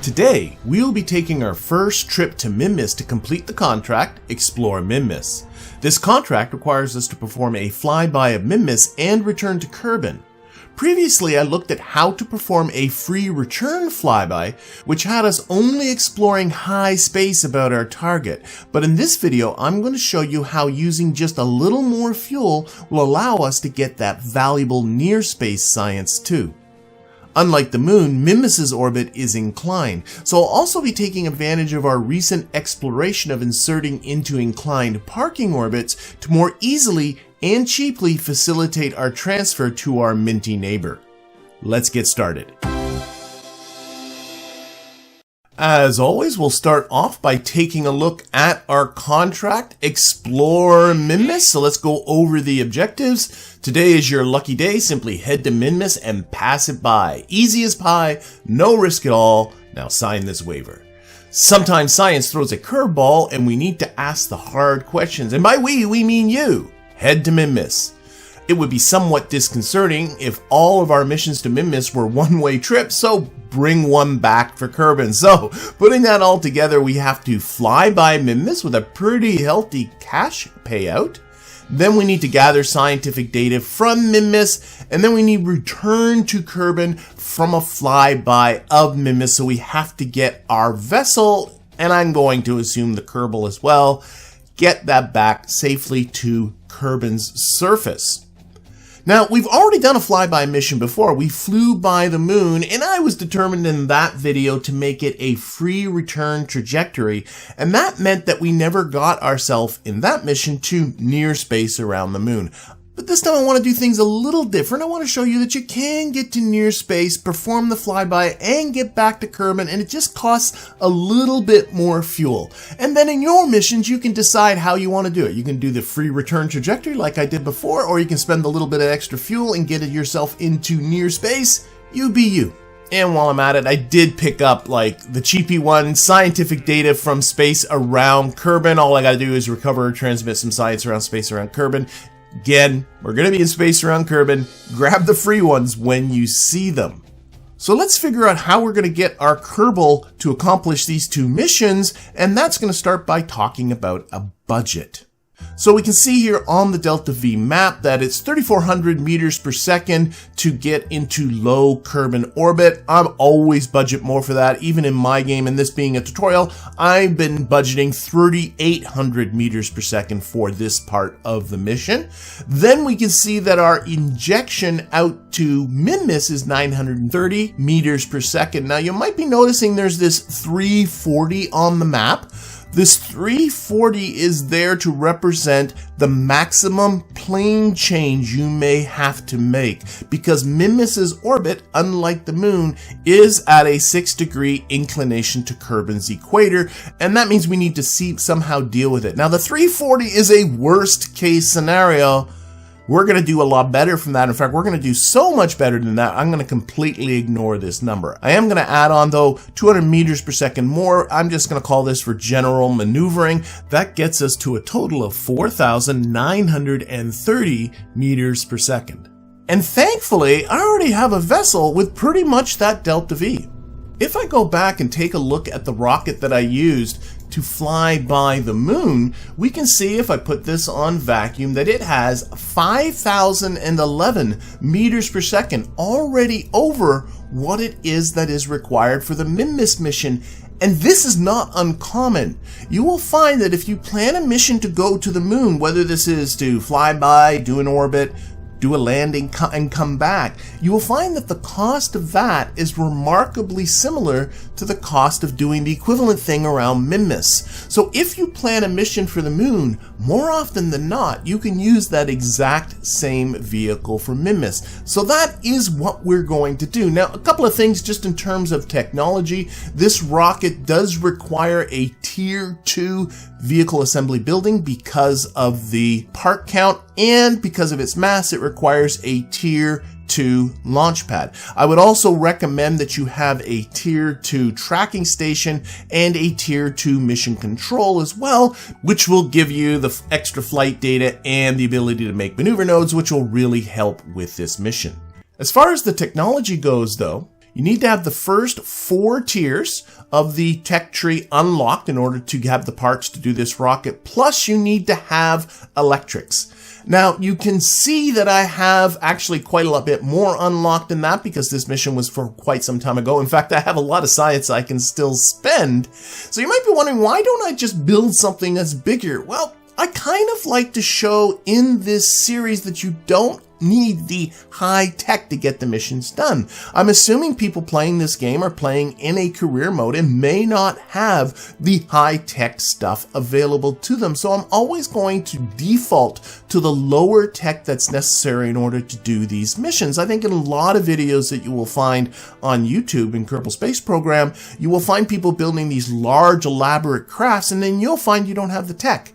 Today, we will be taking our first trip to Minmus to complete the contract, Explore Minmus. This contract requires us to perform a flyby of Minmus and return to Kerbin. Previously, I looked at how to perform a free return flyby, which had us only exploring high space about our target. But in this video, I'm going to show you how using just a little more fuel will allow us to get that valuable near space science too. Unlike the moon, Minmus's orbit is inclined, so I'll also be taking advantage of our recent exploration of inserting into inclined parking orbits to more easily and cheaply facilitate our transfer to our minty neighbor. Let's get started. As always, we'll start off by taking a look at our contract, Explore Minmus. So let's go over the objectives. Today is your lucky day. Simply head to Minmus and pass it by. Easy as pie, no risk at all. Now sign this waiver. Sometimes science throws a curveball and we need to ask the hard questions. And by we mean you. Head to Minmus. It would be somewhat disconcerting if all of our missions to Minmus were one-way trips, so bring one back for Kerbin. So, putting that all together, we have to fly by Minmus with a pretty healthy cash payout. Then we need to gather scientific data from Minmus, and then we need return to Kerbin from a flyby of Minmus, so we have to get our vessel, and I'm going to assume the KERBAL as well, get that back safely to Kerbin's surface. Now, we've already done a flyby mission before. We flew by the moon, and I was determined in that video to make it a free return trajectory, and that meant that we never got ourselves in that mission to near space around the moon. But this time I want to do things a little different. I want to show you that you can get to near space, perform the flyby, and get back to Kerbin, and it just costs a little bit more fuel. And then in your missions, you can decide how you want to do it. You can do the free return trajectory like I did before, or you can spend a little bit of extra fuel and get yourself into near space. You be you. And while I'm at it, I did pick up like the cheapy one, scientific data from space around Kerbin. All I got to do is recover or transmit some science around space around Kerbin. Again, we're going to be in space around Kerbin. Grab the free ones when you see them. So let's figure out how we're going to get our KERBAL to accomplish these two missions, and that's going to start by talking about a budget. So we can see here on the Delta V map that it's 3,400 meters per second to get into low Kerbin orbit. I'm always budget more for that, even in my game, and this being a tutorial, I've been budgeting 3,800 meters per second for this part of the mission. Then we can see that our injection out to Minmus is 930 meters per second. Now you might be noticing there's this 340 on the map. This 340 is there to represent the maximum plane change you may have to make, because Minmus's orbit, unlike the moon, is at a 6-degree inclination to Kerbin's equator, and that means we need to somehow deal with it. Now the 340 is a worst case scenario. We're going to do a lot better from that. In fact, we're going to do so much better than that. I'm going to completely ignore this number. I am going to add on, though, 200 meters per second more. I'm just going to call this for general maneuvering. That gets us to a total of 4,930 meters per second. And thankfully, I already have a vessel with pretty much that Delta V. If I go back and take a look at the rocket that I used to fly by the moon, we can see if I put this on vacuum that it has 5,011 meters per second, already over what it is that is required for the Minmus mission. And this is not uncommon. You will find that if you plan a mission to go to the moon, whether this is to fly by, do an orbit, do a landing and come back, you will find that the cost of that is remarkably similar to the cost of doing the equivalent thing around Minmus. So if you plan a mission for the moon, more often than not, you can use that exact same vehicle for Minmus. So that is what we're going to do. Now, a couple of things just in terms of technology. This rocket does require a Tier 2 vehicle assembly building because of the part count, and because of its mass, it requires a Tier 2 launch pad. I would also recommend that you have a Tier 2 tracking station and a Tier 2 mission control as well, which will give you the extra flight data and the ability to make maneuver nodes, which will really help with this mission. As far as the technology goes, though, You need to have the first 4 tiers of the tech tree unlocked in order to have the parts to do this rocket. Plus, you need to have electrics. Now, you can see that I have actually quite a lot bit more unlocked than that because this mission was for quite some time ago. In fact, I have a lot of science I can still spend. So you might be wondering, why don't I just build something that's bigger? Well, I kind of like to show in this series that you don't need the high tech to get the missions done. I'm assuming people playing this game are playing in a career mode and may not have the high tech stuff available to them. So I'm always going to default to the lower tech that's necessary in order to do these missions. I think in a lot of videos that you will find on YouTube in Kerbal Space Program, you will find people building these large elaborate crafts, and then you'll find you don't have the tech.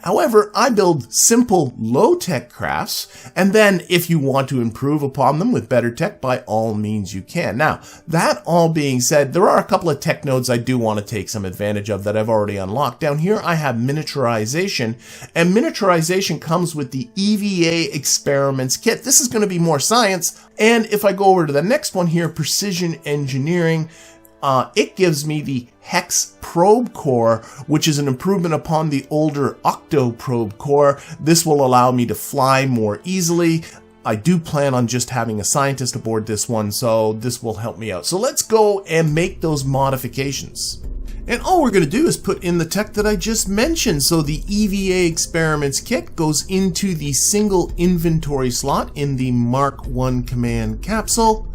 However, I build simple, low-tech crafts, and then if you want to improve upon them with better tech, by all means you can. Now, that all being said, there are a couple of tech nodes I do want to take some advantage of that I've already unlocked. Down here, I have miniaturization, and miniaturization comes with the EVA Experiments Kit. This is going to be more science, and if I go over to the next one here, Precision Engineering, it gives me the Hex Probe Core, which is an improvement upon the older Octo Probe Core. This will allow me to fly more easily. I do plan on just having a scientist aboard this one, so this will help me out. So let's go and make those modifications. And all we're going to do is put in the tech that I just mentioned. So the EVA Experiments Kit goes into the single inventory slot in the Mark 1 command capsule.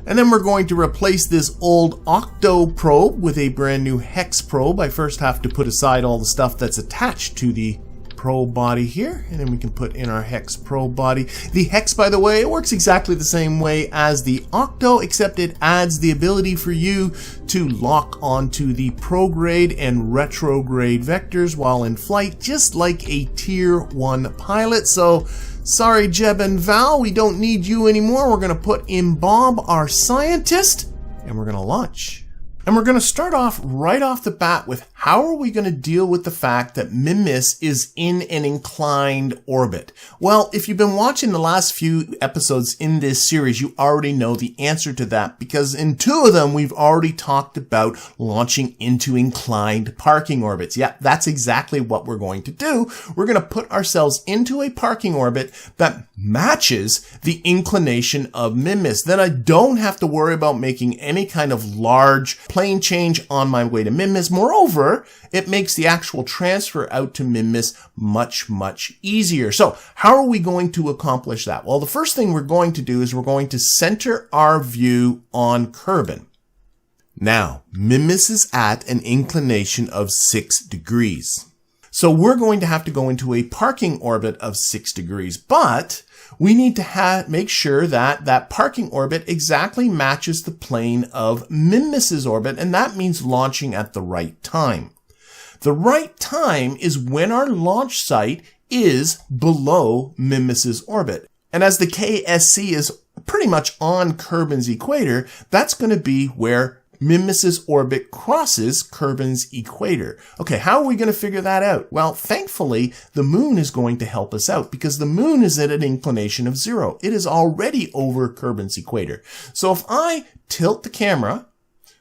And then we're going to replace this old Octo probe with a brand new Hex probe. I first have to put aside all the stuff that's attached to the probe body here, and then we can put in our Hex probe body. The Hex, by the way, it works exactly the same way as the Octo, except it adds the ability for you to lock onto the prograde and retrograde vectors while in flight, just like a Tier 1 pilot. So sorry, Jeb and Val, we don't need you anymore. We're going to put in Bob, our scientist, and we're going to launch. And we're going to start off right off the bat with how are we going to deal with the fact that Minmus is in an inclined orbit? Well, if you've been watching the last few episodes in this series, you already know the answer to that, because in 2 of them, we've already talked about launching into inclined parking orbits. Yeah, that's exactly what we're going to do. We're going to put ourselves into a parking orbit that matches the inclination of Minmus. Then I don't have to worry about making any kind of large plane change on my way to Minmus. Moreover, it makes the actual transfer out to Minmus much easier. So how are we going to accomplish that? Well, the first thing we're going to do is we're going to center our view on Kerbin. Now, Minmus is at an inclination of 6 degrees. So we're going to have to go into a parking orbit of 6 degrees, but we need to make sure that that parking orbit exactly matches the plane of Minmus's orbit, and that means launching at the right time. The right time is when our launch site is below Minmus's orbit. And as the KSC is pretty much on Kerbin's equator, that's going to be where Minmus's orbit crosses Kerbin's equator. Okay, how are we going to figure that out? Well, thankfully, the moon is going to help us out because the moon is at an inclination of 0. It is already over Kerbin's equator. So if I tilt the camera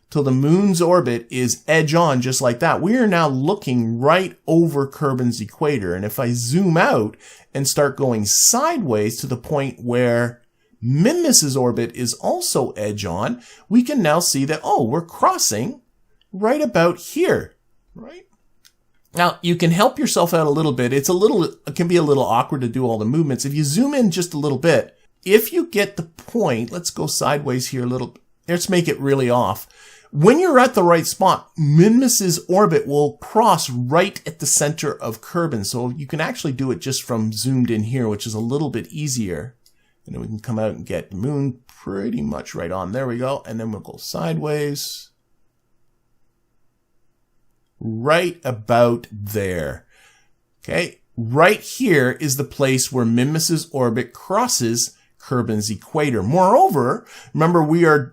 till the moon's orbit is edge on just like that, we are now looking right over Kerbin's equator. And if I zoom out and start going sideways to the point where Minmus's orbit is also edge on, we can now see that, oh, we're crossing right about here, right? Now, you can help yourself out a little bit. It can be a little awkward to do all the movements. If you zoom in just a little bit, if you get the point, let's go sideways here a little, let's make it really off. When you're at the right spot, Minmus's orbit will cross right at the center of Kerbin. So you can actually do it just from zoomed in here, which is a little bit easier. And then we can come out and get the moon pretty much right on. There we go. And then we'll go sideways. Right about there. Okay. Right here is the place where Minmus's orbit crosses Kerbin's equator. Moreover, remember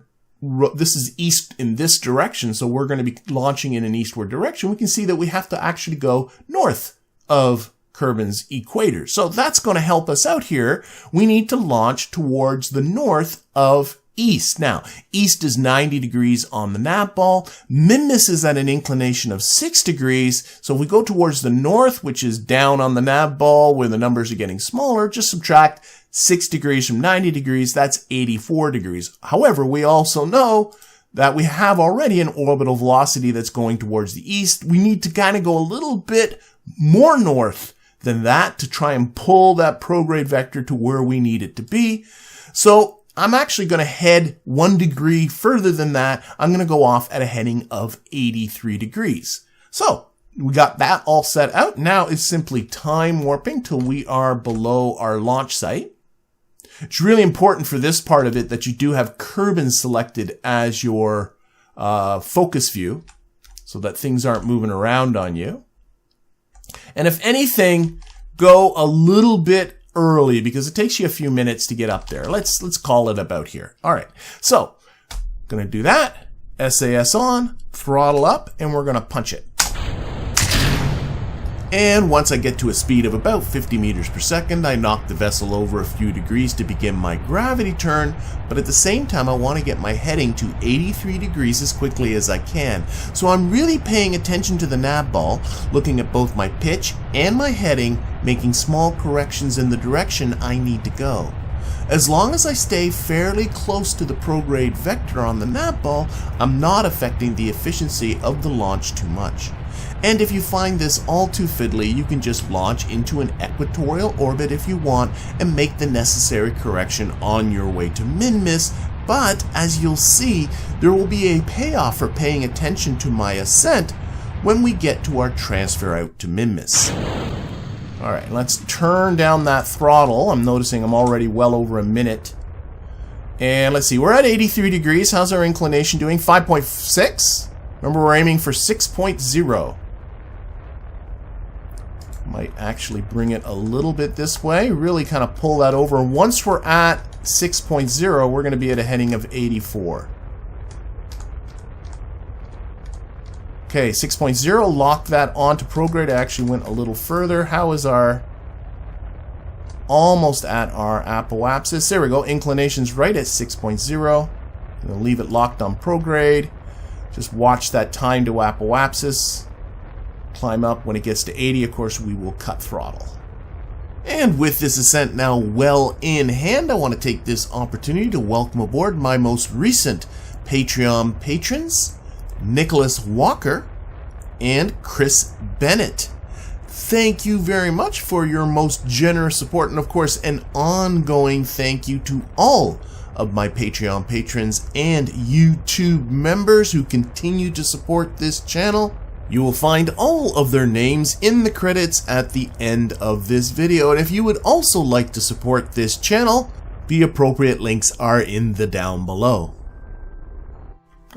this is east in this direction, so we're going to be launching in an eastward direction. We can see that we have to actually go north of Kerbin's equator. So that's going to help us out here. We need to launch towards the north of east. Now, east is 90 degrees on the nav ball. Minmus is at an inclination of 6 degrees. So if we go towards the north, which is down on the nav ball where the numbers are getting smaller, just subtract 6 degrees from 90 degrees. That's 84 degrees. However, we also know that we have already an orbital velocity that's going towards the east. We need to kind of go a little bit more north than that to try and pull that prograde vector to where we need it to be. So I'm actually going to head 1 degree further than that. I'm going to go off at a heading of 83 degrees. So we got that all set out. Now it's simply time warping till we are below our launch site. It's really important for this part of it that you do have Kerbin selected as your focus view so that things aren't moving around on you. And if anything, go a little bit early because it takes you a few minutes to get up there. Let's call it about here. All right. So, going to do that. SAS on, throttle up, and we're going to punch it. And once I get to a speed of about 50 meters per second, I knock the vessel over a few degrees to begin my gravity turn, but at the same time I want to get my heading to 83 degrees as quickly as I can. So I'm really paying attention to the nav ball, looking at both my pitch and my heading, making small corrections in the direction I need to go. As long as I stay fairly close to the prograde vector on the nav ball, I'm not affecting the efficiency of the launch too much. And if you find this all too fiddly, you can just launch into an equatorial orbit if you want and make the necessary correction on your way to Minmus. But as you'll see, there will be a payoff for paying attention to my ascent when we get to our transfer out to Minmus. Alright, let's turn down that throttle. I'm noticing I'm already well over a minute. And let's see, we're at 83 degrees. How's our inclination doing? 5.6? Remember, we're aiming for 6.0. Might actually bring it a little bit this way. Really kind of pull that over. Once we're at 6.0, we're going to be at a heading of 84. Okay, 6.0, lock that onto prograde. I actually went a little further. How is our... Almost at our apoapsis. There we go. Inclination's right at 6.0. I'm going to leave it locked on prograde. Just watch that time to apoapsis. Climb up. When it gets to 80, of course, we will cut throttle. And with this ascent now well in hand, I want to take this opportunity to welcome aboard my most recent Patreon patrons, Nicholas Walker and Chris Bennett. Thank you very much for your most generous support, and of course an ongoing thank you to all of my Patreon patrons and YouTube members who continue to support this channel. You will find all of their names in the credits at the end of this video, and if you would also like to support this channel, the appropriate links are in the down below.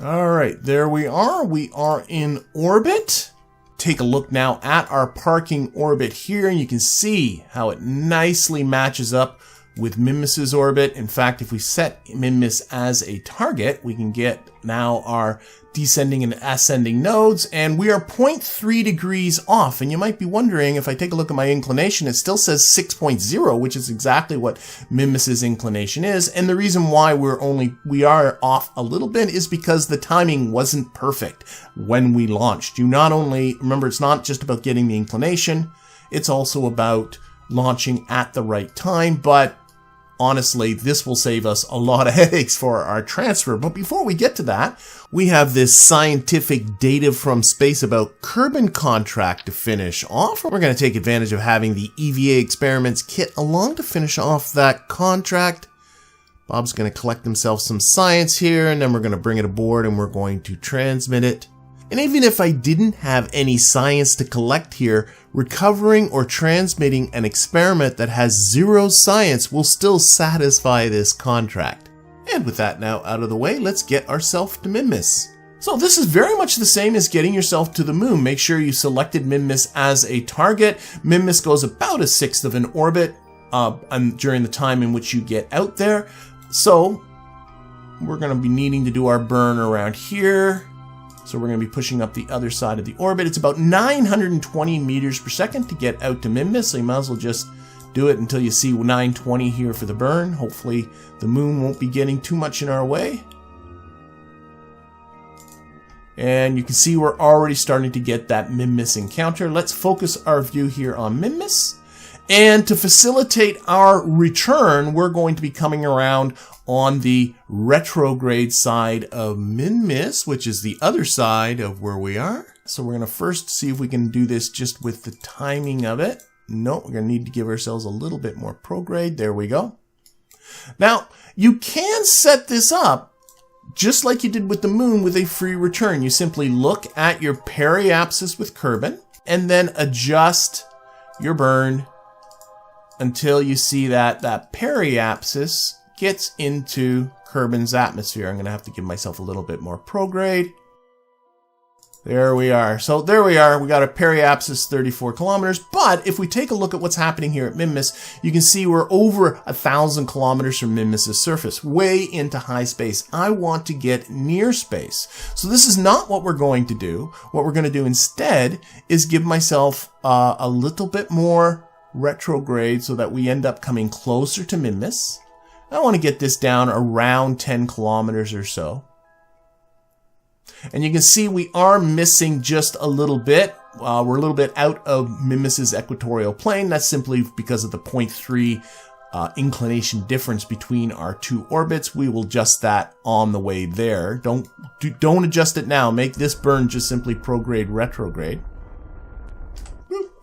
Alright, there we are. We are in orbit. Take a look now at our parking orbit here, and you can see how it nicely matches up with Minmus's orbit. In fact, if we set Minmus as a target, we can get now our descending and ascending nodes, and we are 0.3 degrees off. And you might be wondering, if I take a look at my inclination, it still says 6.0, which is exactly what Minmus's inclination is. And the reason why we are off a little bit is because the timing wasn't perfect when we launched. You not only, remember, it's not just about getting the inclination, it's also about launching at the right time. But honestly, this will save us a lot of headaches for our transfer. But before we get to that, we have this scientific data from space about Kerbin contract to finish off. We're going to take advantage of having the EVA experiments kit along to finish off that contract. Bob's going to collect himself some science here, and then we're going to bring it aboard and we're going to transmit it. And even if I didn't have any science to collect here, recovering or transmitting an experiment that has zero science will still satisfy this contract. And with that now out of the way, let's get ourselves to Minmus. So this is very much the same as getting yourself to the moon. Make sure you selected Minmus as a target. Minmus goes about 1/6 of an orbit during the time in which you get out there. So we're going to be needing to do our burn around here. So we're going to be pushing up the other side of the orbit. It's about 920 meters per second to get out to Minmus, so you might as well just do it until you see 920 here for the burn. Hopefully the moon won't be getting too much in our way. And you can see we're already starting to get that Minmus encounter. Let's focus our view here on Minmus. And to facilitate our return, we're going to be coming around on the retrograde side of Minmus, which is the other side of where we are. So we're going to first see if we can do this just with the timing of it. No, we're going to need to give ourselves a little bit more prograde. There we go. Now, you can set this up just like you did with the moon with a free return. You simply look at your periapsis with Kerbin and then adjust your burn until you see that that periapsis gets into Kerbin's atmosphere. I'm going to have to give myself a little bit more prograde. There we are. So there we are. We got a periapsis 34 kilometers. But if we take a look at what's happening here at Minmus, you can see we're over 1,000 kilometers from Minmus's surface, way into high space. I want to get near space. So this is not what we're going to do. What we're going to do instead is give myself a little bit more retrograde so that we end up coming closer to Minmus. I want to get this down around 10 kilometers or so. And you can see we are missing just a little bit. We're a little bit out of Minmus's equatorial plane. That's simply because of the 0.3 inclination difference between our two orbits. We will adjust that on the way there. Don't adjust it now. Make this burn just simply prograde retrograde.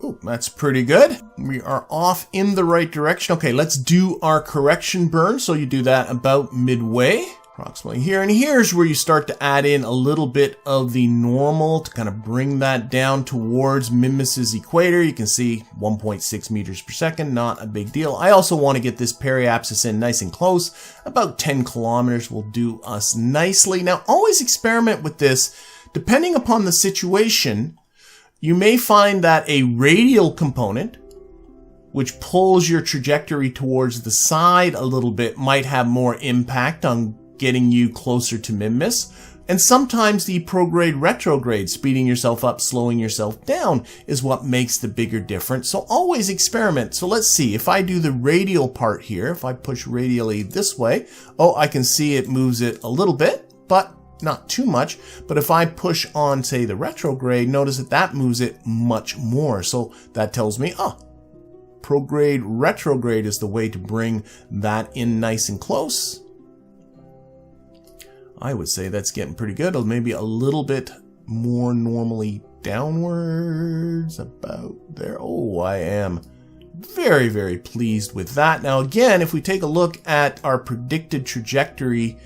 Ooh, that's pretty good. We are off in the right direction. Okay, let's do our correction burn. So you do that about midway, approximately here. And here's where you start to add in a little bit of the normal to kind of bring that down towards Minmus's equator. You can see 1.6 meters per second, not a big deal. I also want to get this periapsis in nice and close. About 10 kilometers will do us nicely. Now, always experiment with this. Depending upon the situation, you may find that a radial component, which pulls your trajectory towards the side a little bit, might have more impact on getting you closer to Minmus. And sometimes the prograde retrograde, speeding yourself up, slowing yourself down, is what makes the bigger difference. So always experiment. So let's see, if I do the radial part here, if I push radially this way, oh, I can see it moves it a little bit, but not too much. But if I push on, say, the retrograde, notice that that moves it much more. So that tells me, oh, prograde retrograde is the way to bring that in nice and close. I would say that's getting pretty good. Or maybe a little bit more normally downwards, about there. Oh, I am very, very pleased with that. Now, again, if we take a look at our predicted trajectory,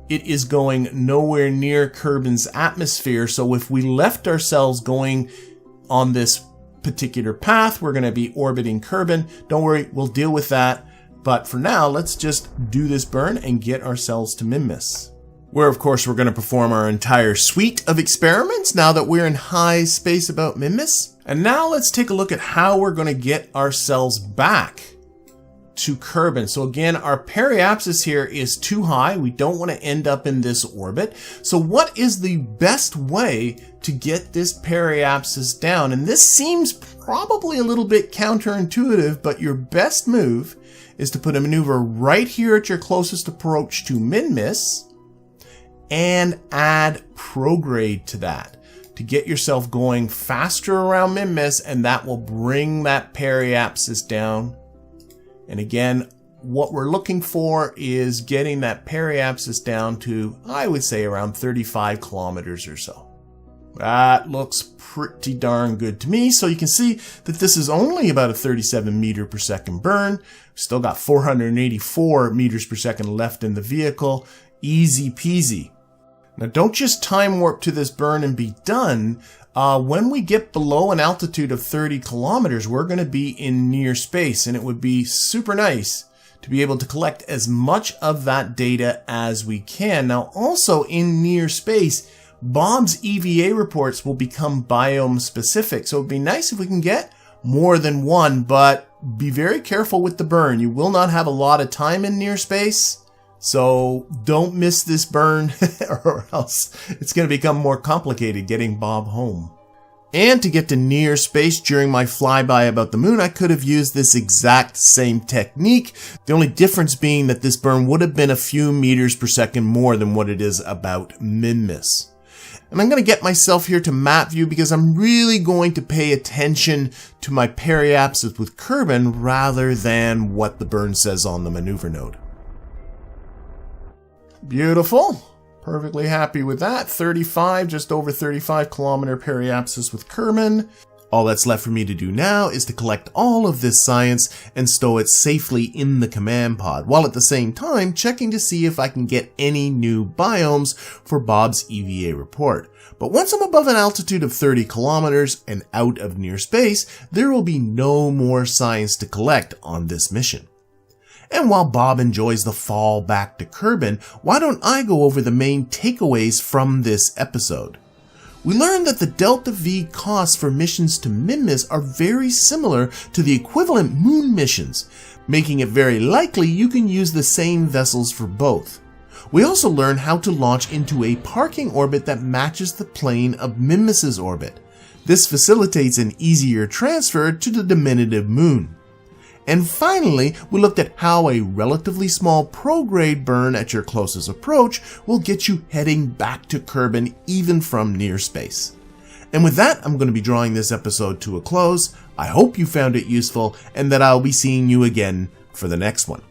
it is going nowhere near Kerbin's atmosphere. So if we left ourselves going on this particular path, we're going to be orbiting Kerbin. Don't worry, we'll deal with that. But for now, let's just do this burn and get ourselves to Minmus, where, of course, we're going to perform our entire suite of experiments now that we're in high space about Minmus. And now let's take a look at how we're going to get ourselves back to Kerbin. So again, our periapsis here is too high. We don't want to end up in this orbit. So what is the best way to get this periapsis down? And this seems probably a little bit counterintuitive, but your best move is to put a maneuver right here at your closest approach to Minmus and add prograde to that to get yourself going faster around Minmus, and that will bring that periapsis down. And again, what we're looking for is getting that periapsis down to, I would say, around 35 kilometers or so. That looks pretty darn good to me. So you can see that this is only about a 37 meter per second burn. Still got 484 meters per second left in the vehicle. Easy peasy. Now, don't just time warp to this burn and be done. When we get below an altitude of 30 kilometers, we're going to be in near space, and it would be super nice to be able to collect as much of that data as we can. Now, also in near space, Bob's EVA reports will become biome specific. So it'd be nice if we can get more than one, but be very careful with the burn. You will not have a lot of time in near space. So don't miss this burn or else it's going to become more complicated getting Bob home. And to get to near space during my flyby about the moon, I could have used this exact same technique. The only difference being that this burn would have been a few meters per second more than what it is about Minmus. And I'm going to get myself here to map view because I'm really going to pay attention to my periapsis with Kerbin rather than what the burn says on the maneuver node. Beautiful. Perfectly happy with that. 35, just over 35 kilometer periapsis with Kerbin. All that's left for me to do now is to collect all of this science and stow it safely in the command pod, while at the same time checking to see if I can get any new biomes for Bob's EVA report. But once I'm above an altitude of 30 kilometers and out of near space, there will be no more science to collect on this mission. And while Bob enjoys the fall back to Kerbin, why don't I go over the main takeaways from this episode? We learned that the Delta V costs for missions to Minmus are very similar to the equivalent moon missions, making it very likely you can use the same vessels for both. We also learned how to launch into a parking orbit that matches the plane of Minmus's orbit. This facilitates an easier transfer to the diminutive moon. And finally, we looked at how a relatively small prograde burn at your closest approach will get you heading back to Kerbin even from near space. And with that, I'm going to be drawing this episode to a close. I hope you found it useful and that I'll be seeing you again for the next one.